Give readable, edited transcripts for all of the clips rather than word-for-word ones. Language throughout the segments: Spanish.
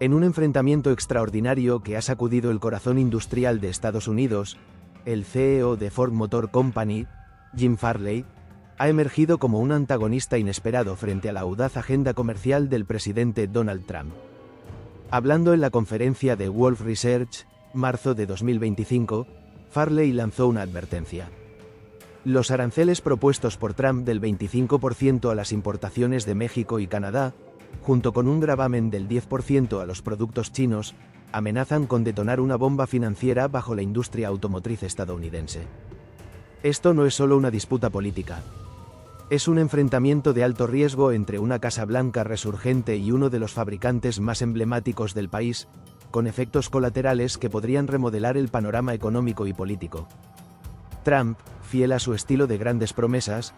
En un enfrentamiento extraordinario que ha sacudido el corazón industrial de Estados Unidos, el CEO de Ford Motor Company, Jim Farley, ha emergido como un antagonista inesperado frente a la audaz agenda comercial del presidente Donald Trump. Hablando en la conferencia de Wolf Research, marzo de 2025, Farley lanzó una advertencia. Los aranceles propuestos por Trump del 25% a las importaciones de México y Canadá, junto con un gravamen del 10% a los productos chinos, amenazan con detonar una bomba financiera bajo la industria automotriz estadounidense. Esto no es solo una disputa política. Es un enfrentamiento de alto riesgo entre una Casa Blanca resurgente y uno de los fabricantes más emblemáticos del país, con efectos colaterales que podrían remodelar el panorama económico y político. Trump, fiel a su estilo de grandes promesas,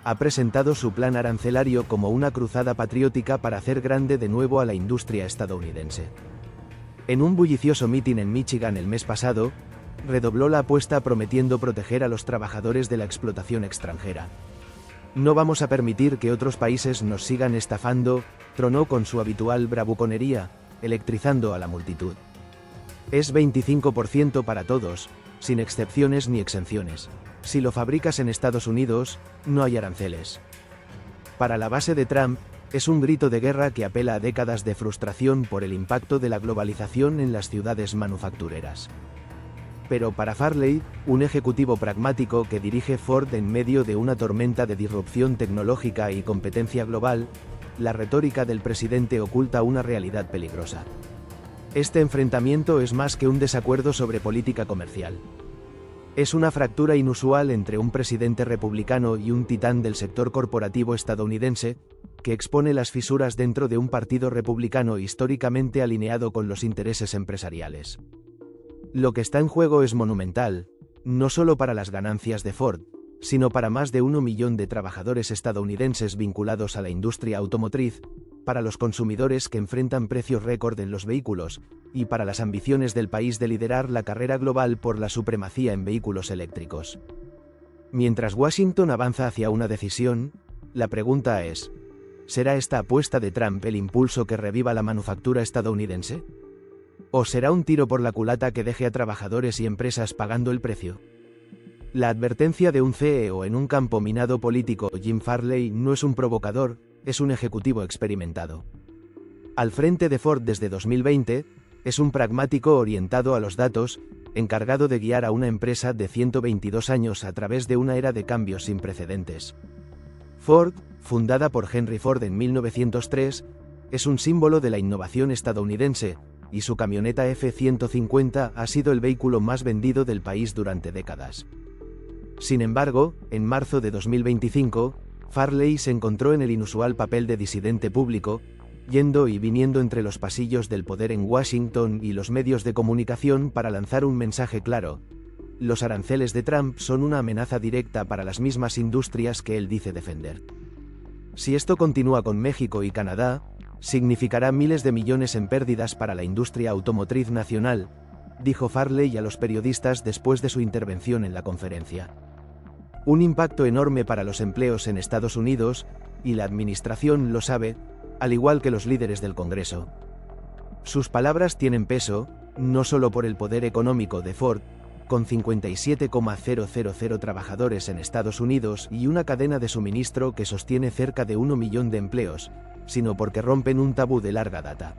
ha presentado su plan arancelario como una cruzada patriótica para hacer grande de nuevo a la industria estadounidense. En un bullicioso mitin en Michigan el mes pasado, redobló la apuesta prometiendo proteger a los trabajadores de la explotación extranjera. No vamos a permitir que otros países nos sigan estafando, tronó con su habitual bravuconería, electrizando a la multitud. Es 25% para todos, sin excepciones ni exenciones. Si lo fabricas en Estados Unidos, no hay aranceles. Para la base de Trump, es un grito de guerra que apela a décadas de frustración por el impacto de la globalización en las ciudades manufactureras. Pero para Farley, un ejecutivo pragmático que dirige Ford en medio de una tormenta de disrupción tecnológica y competencia global, la retórica del presidente oculta una realidad peligrosa. Este enfrentamiento es más que un desacuerdo sobre política comercial. Es una fractura inusual entre un presidente republicano y un titán del sector corporativo estadounidense, que expone las fisuras dentro de un partido republicano históricamente alineado con los intereses empresariales. Lo que está en juego es monumental, no solo para las ganancias de Ford, sino para más de 1 millón de trabajadores estadounidenses vinculados a la industria automotriz, para los consumidores que enfrentan precios récord en los vehículos, y para las ambiciones del país de liderar la carrera global por la supremacía en vehículos eléctricos. Mientras Washington avanza hacia una decisión, la pregunta es: ¿será esta apuesta de Trump el impulso que reviva la manufactura estadounidense? ¿O será un tiro por la culata que deje a trabajadores y empresas pagando el precio? La advertencia de un CEO en un campo minado político, Jim Farley, no es un provocador, es un ejecutivo experimentado. Al frente de Ford desde 2020, es un pragmático orientado a los datos, encargado de guiar a una empresa de 122 años a través de una era de cambios sin precedentes. Ford, fundada por Henry Ford en 1903, es un símbolo de la innovación estadounidense, y su camioneta F-150 ha sido el vehículo más vendido del país durante décadas. Sin embargo, en marzo de 2025, Farley se encontró en el inusual papel de disidente público, yendo y viniendo entre los pasillos del poder en Washington y los medios de comunicación para lanzar un mensaje claro: los aranceles de Trump son una amenaza directa para las mismas industrias que él dice defender. Si esto continúa con México y Canadá, significará miles de millones en pérdidas para la industria automotriz nacional, dijo Farley a los periodistas después de su intervención en la conferencia. Un impacto enorme para los empleos en Estados Unidos, y la administración lo sabe, al igual que los líderes del Congreso. Sus palabras tienen peso, no solo por el poder económico de Ford, con 57,000 trabajadores en Estados Unidos y una cadena de suministro que sostiene cerca de 1 millón de empleos, sino porque rompen un tabú de larga data.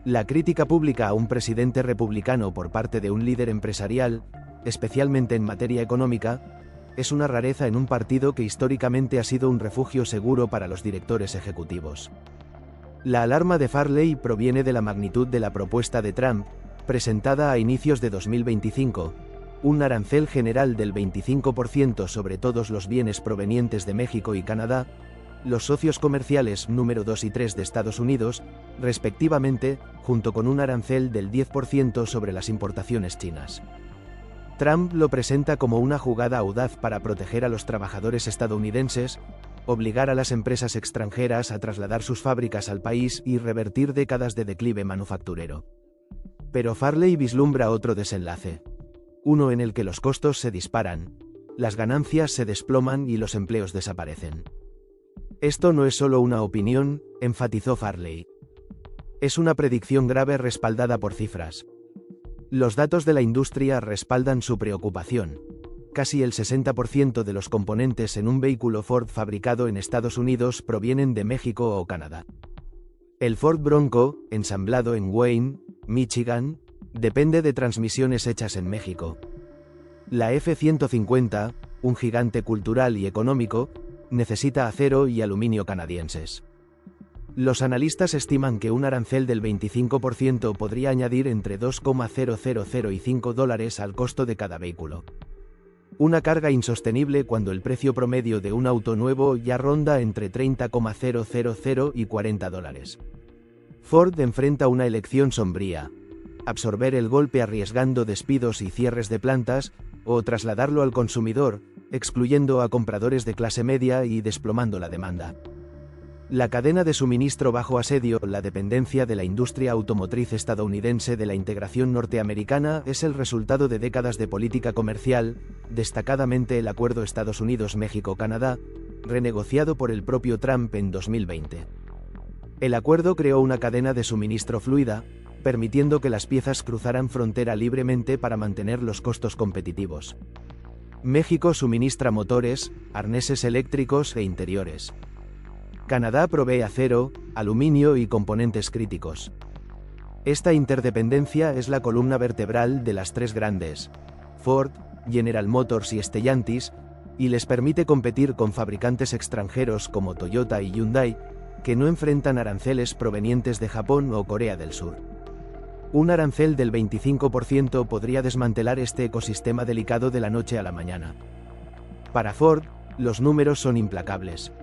La crítica pública a un presidente republicano por parte de un líder empresarial, especialmente en materia económica, es una rareza en un partido que históricamente ha sido un refugio seguro para los directores ejecutivos. La alarma de Farley proviene de la magnitud de la propuesta de Trump, presentada a inicios de 2025, un arancel general del 25% sobre todos los bienes provenientes de México y Canadá, los socios comerciales número 2 y 3 de Estados Unidos, respectivamente, junto con un arancel del 10% sobre las importaciones chinas. Trump lo presenta como una jugada audaz para proteger a los trabajadores estadounidenses, obligar a las empresas extranjeras a trasladar sus fábricas al país y revertir décadas de declive manufacturero. Pero Farley vislumbra otro desenlace. Uno en el que los costos se disparan, las ganancias se desploman y los empleos desaparecen. Esto no es solo una opinión, enfatizó Farley. Es una predicción grave respaldada por cifras. Los datos de la industria respaldan su preocupación. Casi el 60% de los componentes en un vehículo Ford fabricado en Estados Unidos provienen de México o Canadá. El Ford Bronco, ensamblado en Wayne, Michigan, depende de transmisiones hechas en México. La F-150, un gigante cultural y económico, necesita acero y aluminio canadienses. Los analistas estiman que un arancel del 25% podría añadir entre $2,000 y $5 al costo de cada vehículo. Una carga insostenible cuando el precio promedio de un auto nuevo ya ronda entre $30,000 y $40. Ford enfrenta una elección sombría: absorber el golpe arriesgando despidos y cierres de plantas, o trasladarlo al consumidor, excluyendo a compradores de clase media y desplomando la demanda. La cadena de suministro bajo asedio, la dependencia de la industria automotriz estadounidense de la integración norteamericana, es el resultado de décadas de política comercial, destacadamente el Acuerdo Estados Unidos-México-Canadá, renegociado por el propio Trump en 2020. El acuerdo creó una cadena de suministro fluida, permitiendo que las piezas cruzaran frontera libremente para mantener los costos competitivos. México suministra motores, arneses eléctricos e interiores. Canadá provee acero, aluminio y componentes críticos. Esta interdependencia es la columna vertebral de las tres grandes, Ford, General Motors y Stellantis, y les permite competir con fabricantes extranjeros como Toyota y Hyundai, que no enfrentan aranceles provenientes de Japón o Corea del Sur. Un arancel del 25% podría desmantelar este ecosistema delicado de la noche a la mañana. Para Ford, los números son implacables.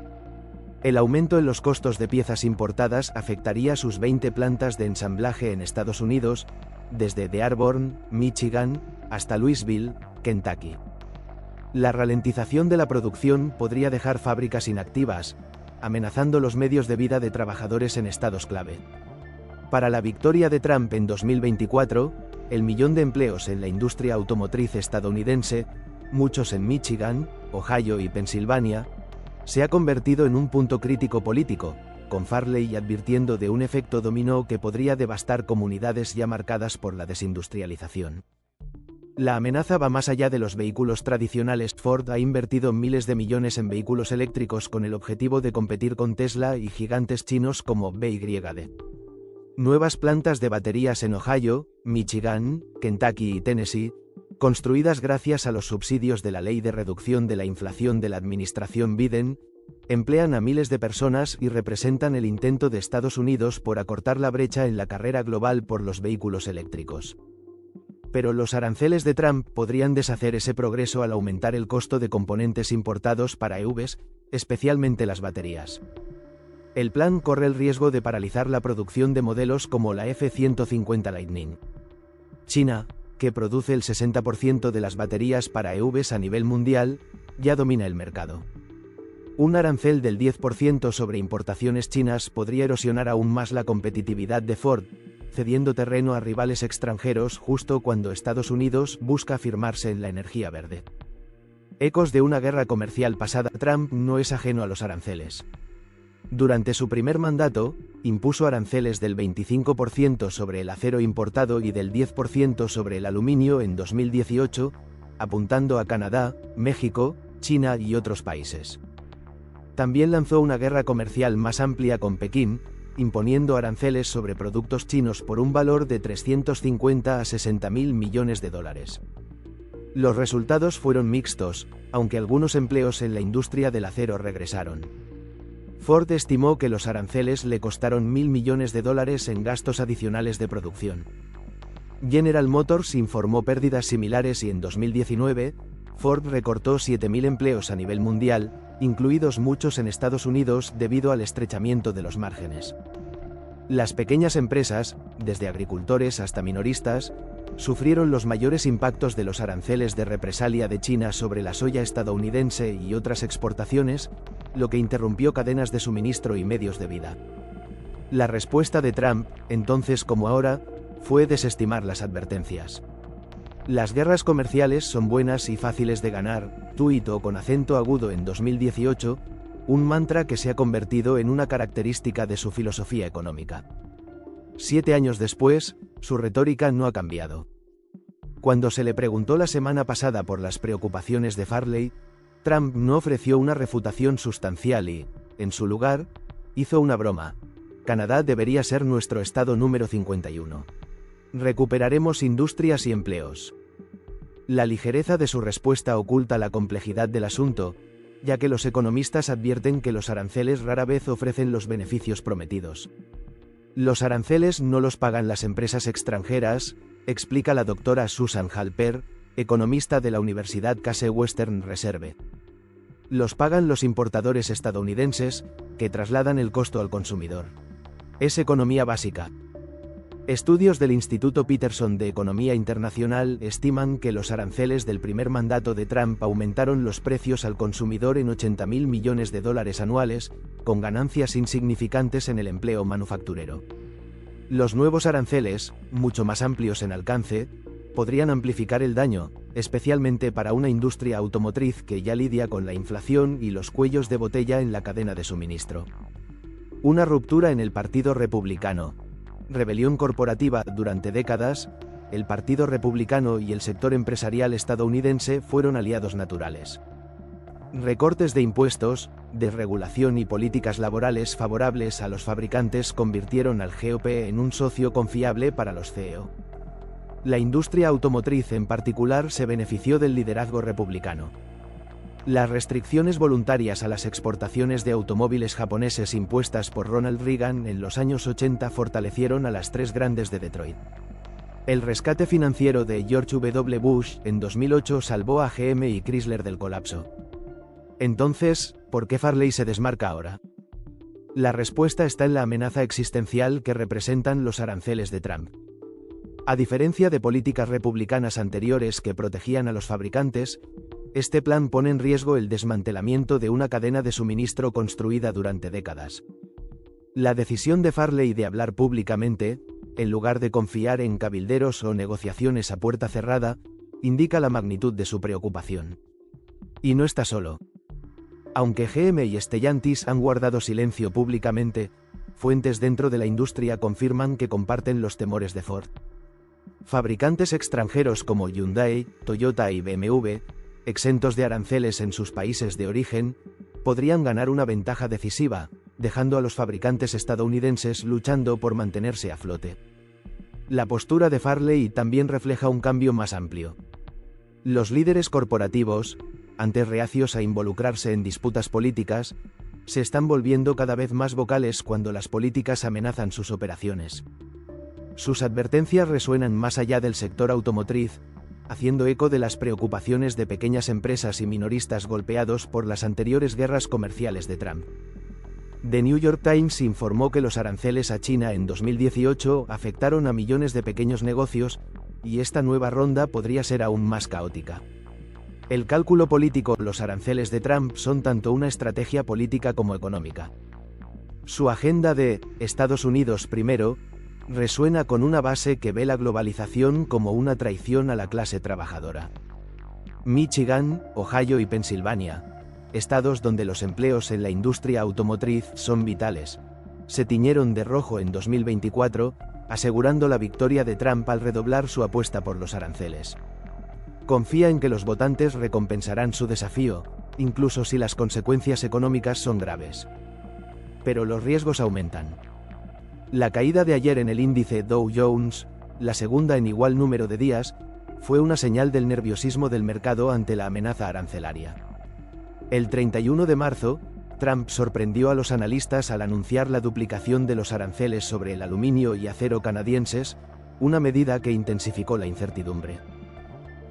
El aumento en los costos de piezas importadas afectaría sus 20 plantas de ensamblaje en Estados Unidos, desde Dearborn, Michigan, hasta Louisville, Kentucky. La ralentización de la producción podría dejar fábricas inactivas, amenazando los medios de vida de trabajadores en estados clave. Para la victoria de Trump en 2024, el millón de empleos en la industria automotriz estadounidense, muchos en Michigan, Ohio y Pensilvania, se ha convertido en un punto crítico político, con Farley advirtiendo de un efecto dominó que podría devastar comunidades ya marcadas por la desindustrialización. La amenaza va más allá de los vehículos tradicionales. Ford ha invertido miles de millones en vehículos eléctricos con el objetivo de competir con Tesla y gigantes chinos como BYD. Nuevas plantas de baterías en Ohio, Michigan, Kentucky y Tennessee, construidas gracias a los subsidios de la Ley de Reducción de la Inflación de la administración Biden, emplean a miles de personas y representan el intento de Estados Unidos por acortar la brecha en la carrera global por los vehículos eléctricos. Pero los aranceles de Trump podrían deshacer ese progreso al aumentar el costo de componentes importados para EVs, especialmente las baterías. El plan corre el riesgo de paralizar la producción de modelos como la F-150 Lightning. China, que produce el 60% de las baterías para EVs a nivel mundial, ya domina el mercado. Un arancel del 10% sobre importaciones chinas podría erosionar aún más la competitividad de Ford, cediendo terreno a rivales extranjeros justo cuando Estados Unidos busca afirmarse en la energía verde. Ecos de una guerra comercial pasada. Trump no es ajeno a los aranceles. Durante su primer mandato, impuso aranceles del 25% sobre el acero importado y del 10% sobre el aluminio en 2018, apuntando a Canadá, México, China y otros países. También lanzó una guerra comercial más amplia con Pekín, imponiendo aranceles sobre productos chinos por un valor de 350 a 60.000 millones de dólares. Los resultados fueron mixtos, aunque algunos empleos en la industria del acero regresaron. Ford estimó que los aranceles le costaron $1.000 millones en gastos adicionales de producción. General Motors informó pérdidas similares y en 2019, Ford recortó 7.000 empleos a nivel mundial, incluidos muchos en Estados Unidos debido al estrechamiento de los márgenes. Las pequeñas empresas, desde agricultores hasta minoristas, sufrieron los mayores impactos de los aranceles de represalia de China sobre la soya estadounidense y otras exportaciones, lo que interrumpió cadenas de suministro y medios de vida. La respuesta de Trump, entonces como ahora, fue desestimar las advertencias. Las guerras comerciales son buenas y fáciles de ganar, tuitó con acento agudo en 2018, un mantra que se ha convertido en una característica de su filosofía económica. 7 años después, su retórica no ha cambiado. Cuando se le preguntó la semana pasada por las preocupaciones de Farley, Trump no ofreció una refutación sustancial y, en su lugar, hizo una broma. Canadá debería ser nuestro estado número 51. Recuperaremos industrias y empleos. La ligereza de su respuesta oculta la complejidad del asunto, ya que los economistas advierten que los aranceles rara vez ofrecen los beneficios prometidos. Los aranceles no los pagan las empresas extranjeras, explica la doctora Susan Halper, economista de la Universidad Case Western Reserve. Los pagan los importadores estadounidenses, que trasladan el costo al consumidor. Es economía básica. Estudios del Instituto Peterson de Economía Internacional estiman que los aranceles del primer mandato de Trump aumentaron los precios al consumidor en $80.000 millones anuales, con ganancias insignificantes en el empleo manufacturero. Los nuevos aranceles, mucho más amplios en alcance, podrían amplificar el daño, especialmente para una industria automotriz que ya lidia con la inflación y los cuellos de botella en la cadena de suministro. Una ruptura en el Partido Republicano. Rebelión corporativa. Durante décadas, el Partido Republicano y el sector empresarial estadounidense fueron aliados naturales. Recortes de impuestos, desregulación y políticas laborales favorables a los fabricantes convirtieron al GOP en un socio confiable para los CEO. La industria automotriz en particular se benefició del liderazgo republicano. Las restricciones voluntarias a las exportaciones de automóviles japoneses impuestas por Ronald Reagan en los años 80 fortalecieron a las tres grandes de Detroit. El rescate financiero de George W. Bush en 2008 salvó a GM y Chrysler del colapso. Entonces, ¿por qué Farley se desmarca ahora? La respuesta está en la amenaza existencial que representan los aranceles de Trump. A diferencia de políticas republicanas anteriores que protegían a los fabricantes, este plan pone en riesgo el desmantelamiento de una cadena de suministro construida durante décadas. La decisión de Farley de hablar públicamente, en lugar de confiar en cabilderos o negociaciones a puerta cerrada, indica la magnitud de su preocupación. Y no está solo. Aunque GM y Stellantis han guardado silencio públicamente, fuentes dentro de la industria confirman que comparten los temores de Ford. Fabricantes extranjeros como Hyundai, Toyota y BMW, exentos de aranceles en sus países de origen, podrían ganar una ventaja decisiva, dejando a los fabricantes estadounidenses luchando por mantenerse a flote. La postura de Farley también refleja un cambio más amplio. Los líderes corporativos, antes reacios a involucrarse en disputas políticas, se están volviendo cada vez más vocales cuando las políticas amenazan sus operaciones. Sus advertencias resuenan más allá del sector automotriz, haciendo eco de las preocupaciones de pequeñas empresas y minoristas golpeados por las anteriores guerras comerciales de Trump. The New York Times informó que los aranceles a China en 2018 afectaron a millones de pequeños negocios, y esta nueva ronda podría ser aún más caótica. El cálculo político. Los aranceles de Trump son tanto una estrategia política como económica. Su agenda de Estados Unidos primero resuena con una base que ve la globalización como una traición a la clase trabajadora. Michigan, Ohio y Pensilvania, estados donde los empleos en la industria automotriz son vitales, se tiñeron de rojo en 2024, asegurando la victoria de Trump al redoblar su apuesta por los aranceles. Confía en que los votantes recompensarán su desafío, incluso si las consecuencias económicas son graves. Pero los riesgos aumentan. La caída de ayer en el índice Dow Jones, la segunda en igual número de días, fue una señal del nerviosismo del mercado ante la amenaza arancelaria. El 31 de marzo, Trump sorprendió a los analistas al anunciar la duplicación de los aranceles sobre el aluminio y acero canadienses, una medida que intensificó la incertidumbre.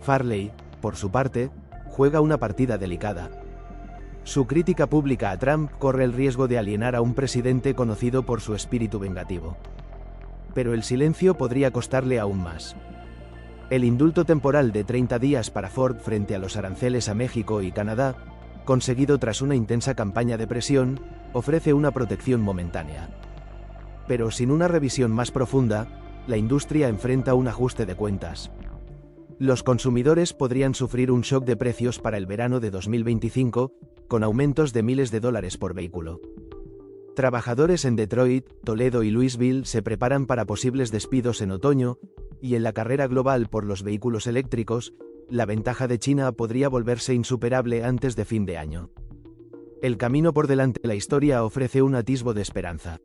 Farley, por su parte, juega una partida delicada. Su crítica pública a Trump corre el riesgo de alienar a un presidente conocido por su espíritu vengativo. Pero el silencio podría costarle aún más. El indulto temporal de 30 días para Ford frente a los aranceles a México y Canadá, conseguido tras una intensa campaña de presión, ofrece una protección momentánea. Pero sin una revisión más profunda, la industria enfrenta un ajuste de cuentas. Los consumidores podrían sufrir un shock de precios para el verano de 2025, con aumentos de miles de dólares por vehículo. Trabajadores en Detroit, Toledo y Louisville se preparan para posibles despidos en otoño, y en la carrera global por los vehículos eléctricos, la ventaja de China podría volverse insuperable antes de fin de año. El camino por delante de la historia ofrece un atisbo de esperanza.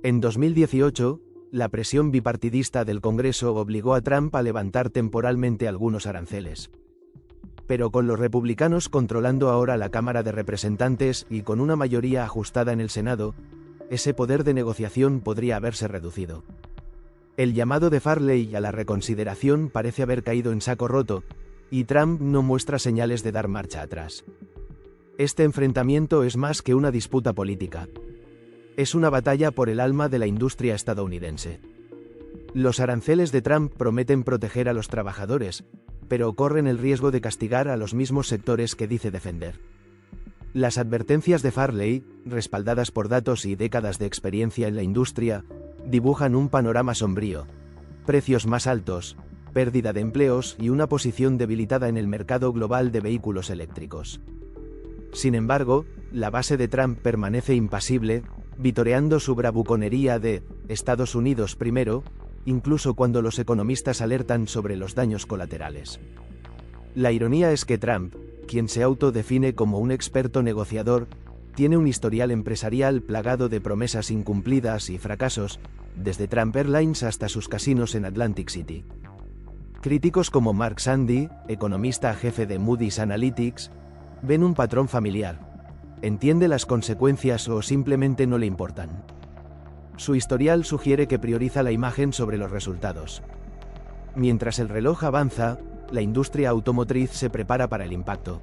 En 2018, la presión bipartidista del Congreso obligó a Trump a levantar temporalmente algunos aranceles. Pero con los republicanos controlando ahora la Cámara de Representantes y con una mayoría ajustada en el Senado, ese poder de negociación podría haberse reducido. El llamado de Farley a la reconsideración parece haber caído en saco roto, y Trump no muestra señales de dar marcha atrás. Este enfrentamiento es más que una disputa política. Es una batalla por el alma de la industria estadounidense. Los aranceles de Trump prometen proteger a los trabajadores, pero corren el riesgo de castigar a los mismos sectores que dice defender. Las advertencias de Farley, respaldadas por datos y décadas de experiencia en la industria, dibujan un panorama sombrío: precios más altos, pérdida de empleos y una posición debilitada en el mercado global de vehículos eléctricos. Sin embargo, la base de Trump permanece impasible, vitoreando su bravuconería de «Estados Unidos primero», incluso cuando los economistas alertan sobre los daños colaterales. La ironía es que Trump, quien se autodefine como un experto negociador, tiene un historial empresarial plagado de promesas incumplidas y fracasos, desde Trump Airlines hasta sus casinos en Atlantic City. Críticos como Mark Sandy, economista jefe de Moody's Analytics, ven un patrón familiar. ¿Entiende las consecuencias o simplemente no le importan? Su historial sugiere que prioriza la imagen sobre los resultados. Mientras el reloj avanza, la industria automotriz se prepara para el impacto.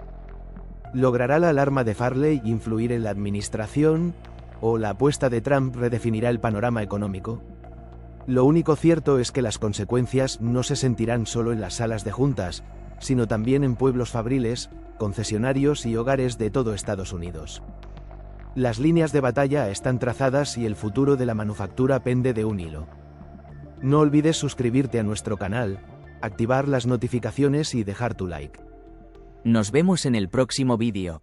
¿Logrará la alarma de Farley influir en la administración, o la apuesta de Trump redefinirá el panorama económico? Lo único cierto es que las consecuencias no se sentirán solo en las salas de juntas, sino también en pueblos fabriles, concesionarios y hogares de todo Estados Unidos. Las líneas de batalla están trazadas y el futuro de la manufactura pende de un hilo. No olvides suscribirte a nuestro canal, activar las notificaciones y dejar tu like. Nos vemos en el próximo vídeo.